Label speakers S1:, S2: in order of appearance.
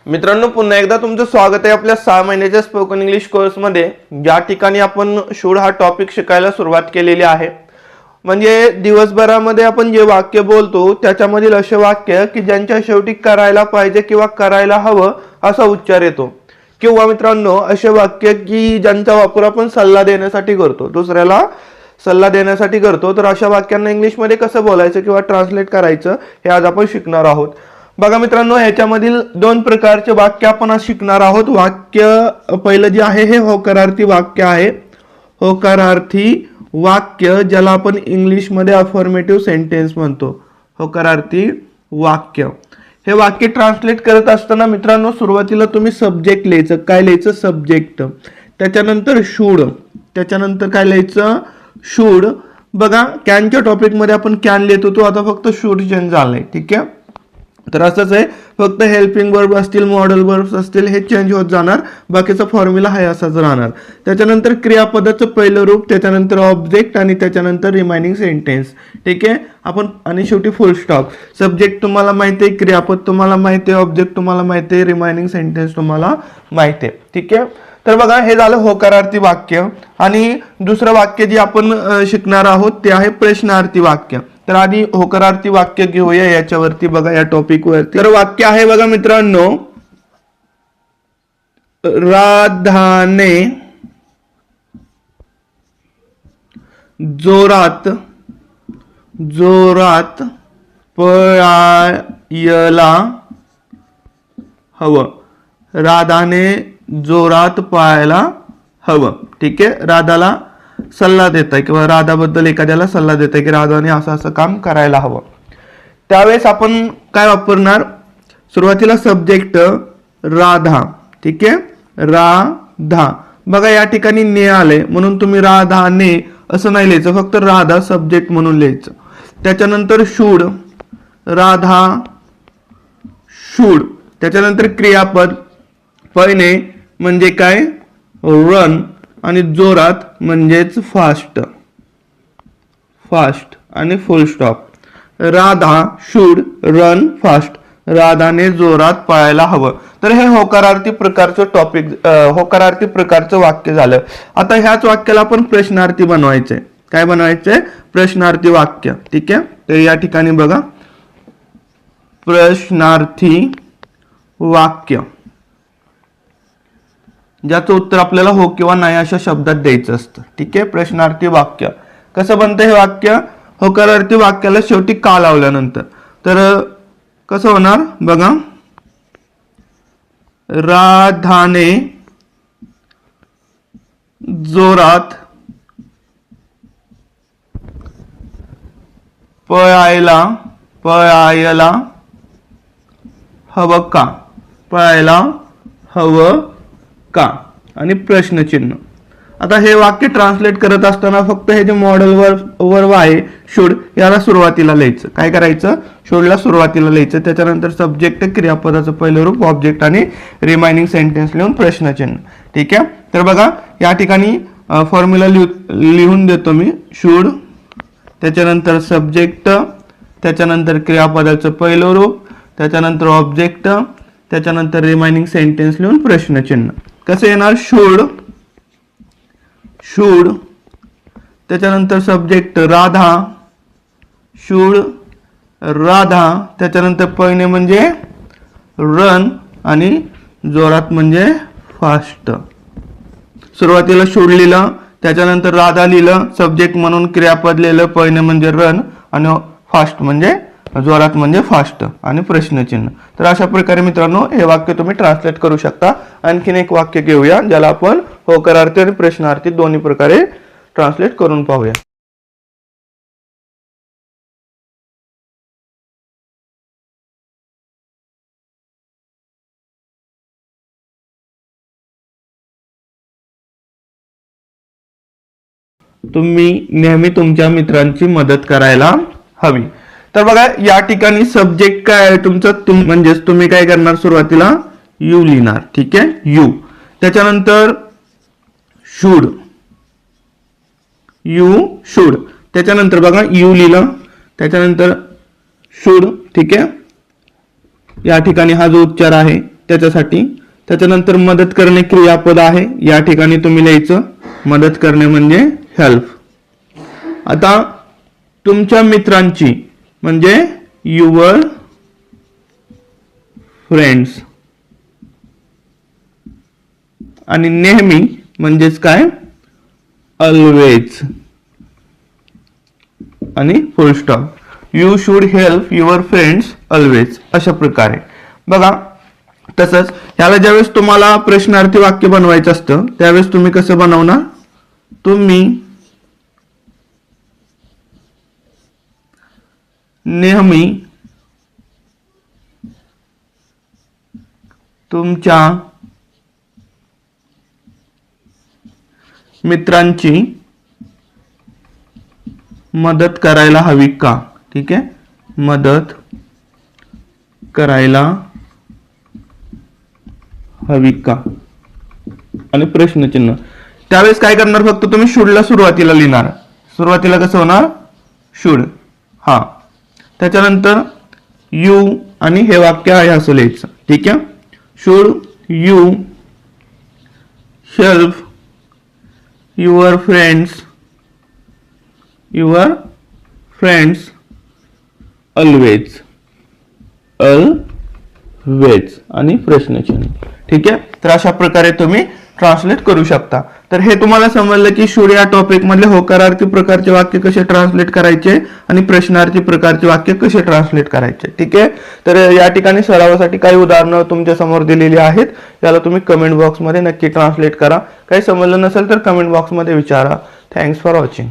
S1: मित्रांनो, पुन्हा एकदा तुमचं स्वागत आहे आपल्या 6 महिन्याच्या स्पोकन इंग्लिश कोर्समध्ये. या ठिकाणी आपण शूड हा टॉपिक शिकायला सुरुवात केलेली आहे. म्हणजे दिवसभरामध्ये आपण जे वाक्य बोलतो त्याच्यामधील असे वाक्य की ज्यांच्या शेवटी करायला पाहिजे किंवा करायला हवं असा उच्चार येतो, किंवा मित्रांनो असे वाक्य की ज्यांचा वापर आपण सल्ला देण्यासाठी करतो, दुसऱ्याला सल्ला देण्यासाठी करतो. तर अशा वाक्यांना इंग्लिशमध्ये कसं बोलायचं किंवा ट्रान्सलेट करायचं हे आज आपण शिकणार आहोत. बघा मित्रांनो, ह्याच्यामधील 2 प्रकारचे वाक्य आपण आज शिकणार आहोत. वाक्य पहिलं जे आहे हे होकारार्थी वाक्य आहे. होकारार्थी वाक्य ज्याला आपण इंग्लिशमध्ये अफर्मेटिव्ह सेंटेन्स म्हणतो. होकारार्थी वाक्य हे वाक्य ट्रान्सलेट करत असताना मित्रांनो सुरुवातीला तुम्ही सब्जेक्ट लिहायचं. काय लिहायचं? सब्जेक्ट. त्याच्यानंतर शूड. त्याच्यानंतर काय लिहायचं? शूड. बघा, कॅनच्या टॉपिकमध्ये आपण कॅन लिहित होतो, आता फक्त शूड चेंज झालंय. ठीक आहे, तर असंच आहे. फक्त हेल्पिंग वर्ब असतील, मॉडल वर्ब्स असतील, हे चेंज होत जाणार. बाकीचा फॉर्म्युला आहे असाच राहणार. त्याच्यानंतर क्रियापदाचं पहिलं रूप, त्याच्यानंतर ऑब्जेक्ट आणि त्याच्यानंतर रिमाइनिंग सेंटेन्स. ठीक आहे, आपण आणि शेवटी फुल स्टॉप. सब्जेक्ट तुम्हाला माहिती आहे, क्रियापद तुम्हाला माहिती आहे, ऑब्जेक्ट तुम्हाला माहिती आहे, रिमाइनिंग सेंटेन्स तुम्हाला माहिती आहे. ठीक आहे, तर बघा हे झालं होकारार्थी वाक्य. आणि दुसरं वाक्य जे आपण शिकणार आहोत ते आहे प्रश्नार्थी वाक्य. तर आधी होकारार्थी वाक्य घेऊया याच्यावरती, बघा या टॉपिक वरती. तर वाक्य आहे बघा मित्रांनो, राधाने जोरात जोरात पळायला हवं. राधाने जोरात पळायला हवं. ठीक आहे, राधाला सल्ला देत आहे किंवा राधाबद्दल एखाद्याला सल्ला देत आहे की राधाने असं असं काम करायला हवं. त्यावेळेस आपण काय वापरणार? सुरुवातीला सब्जेक्ट राधा. ठीक आहे, राधा. बघा या ठिकाणी ने आले म्हणून तुम्ही राधाने असं नाही लिहायचं, फक्त राधा सब्जेक्ट म्हणून लिहायचं. त्याच्यानंतर शूड, राधा शूड. त्याच्यानंतर क्रियापद पळणे म्हणजे काय? रन. आणि जोरात म्हणजेच फास्ट. फास्ट आणि full stop. Radha should run fast. राधाने जोरात पळायला हवं. तर हे होकारार्थी प्रकारचं टॉपिक, होकारार्थी प्रकारचं वाक्य झालं. आता ह्याच वाक्याला आपण प्रश्नार्थी बनवायचंय. काय बनवायचंय? प्रश्नार्थी वाक्य. ठीक आहे, तर या ठिकाणी बघा प्रश्नार्थी वाक्य ज्याचं उत्तर आपल्याला हो किंवा नाही अशा शब्दात द्यायचं असतं. ठीक आहे, प्रश्नार्थी वाक्य कसं बनतं हे वाक्य? होकारार्थी वाक्याला शेवटी का लावल्यानंतर. तर कसं होणार बघा, राधाने जोरात पळायला हवं का? पळायला हवं का? आणि प्रश्नचिन्ह. आता हे वाक्य ट्रान्सलेट करत असताना फक्त हे जे मॉडल वर्ब आहे शूड, याला सुरुवातीला लिहायचं. काय करायचं? शूडला सुरुवातीला लिहायचं. त्याच्यानंतर सब्जेक्ट, क्रियापदाचं पहिलं रूप, ऑब्जेक्ट आणि रिमाइनिंग सेंटेन्स लिहून प्रश्नचिन्ह. ठीक आहे, तर बघा या ठिकाणी फॉर्म्युला लिहून देतो मी. शूड, त्याच्यानंतर सब्जेक्ट, त्याच्यानंतर क्रियापदाचं पहिलं रूप, त्याच्यानंतर ऑब्जेक्ट, त्याच्यानंतर रिमाइनिंग सेंटेन्स लिहून प्रश्नचिन्ह. कसं येणार? Should should. त्याच्यानंतर सब्जेक्ट राधा शूड राधा. त्याच्यानंतर पळणे म्हणजे रन आणि जोरात म्हणजे फास्ट. सुरुवातीला शूड लिहिलं, त्याच्यानंतर राधा लिहिलं, सब्जेक्ट म्हणून क्रियापद लिहिलं, पळणे म्हणजे रन आणि फास्ट म्हणजे जोरात म्हणजे फास्ट आणि प्रश्नचिन्ह. तर अशा प्रकारे मित्रांनो हे वाक्य तुम्ही ट्रान्सलेट करू शकता. आणखीन एक वाक्य घेऊया ज्याला आपण होकारार्थी आणि प्रश्नार्थी दोन्ही प्रकारे ट्रान्सलेट करून पाहूया. तुम्ही नेहमी तुमच्या मित्रांची मदत करायला हवी. तर बघा या ठिकाणी सब्जेक्ट काय आहे तुमचं? म्हणजेच तुम्ही काय करणार? सुरुवातीला यू लिहिणार. ठीक आहे, यू. त्याच्यानंतर शूड, यू शूड. त्याच्यानंतर बघा यू लिहिलं, त्याच्यानंतर शूड. ठीक आहे, या ठिकाणी हा जो उच्चार आहे त्याच्यासाठी. त्याच्यानंतर मदत करणे क्रियापद आहे, या ठिकाणी तुम्ही लिहायचं मदत करणे म्हणजे हेल्प. आता तुमच्या मित्रांची म्हणजे युअर फ्रेंड्स, आणि नेहमी म्हणजेच काय ऑलवेज, आणि full stop. You should help your friends always, अशा प्रकारे. बघा तसंच ह्याला ज्यावेळेस तुम्हाला प्रश्नार्थी वाक्य बनवायचं असतं त्यावेळेस तुम्ही कसं बनवणार, तुम्ही नेहमी तुमच्या मित्रांची मदत करायला हवी का. ठीक आहे, मदत करायला हवी का, आणि प्रश्नचिन्ह. त्यावेळेस काय करणार, फक्त तुम्ही शुडला सुरुवातीला लिहिणार. सुरुवातीला कसं होणार, शुड. हा, त्याच्यानंतर यू आणि हे वाक्य आहे असं लिहायचं. ठीक आहे, should you help your friends always आणि प्रश्नचिन्ह. ठीक आहे, तर अशा प्रकारे तुम्ही ट्रान्सलेट करू शकता. तर हे तुम्हाला समजलं की शुड या टॉपिक मधले होकारार्थी प्रकारचे वाक्य कसे ट्रान्सलेट करायचे आणि प्रश्नार्थी प्रकारचे वाक्य कसे ट्रान्सलेट करायचे. ठीक आहे, तर या ठिकाणी सरावासाठी काही उदाहरणं तुमच्या समोर दिलेली आहेत. याला तुम्ही कमेंट बॉक्समध्ये नक्की ट्रान्सलेट करा. काही समजलं नसेल तर कमेंट बॉक्समध्ये विचारा. Thanks for watching.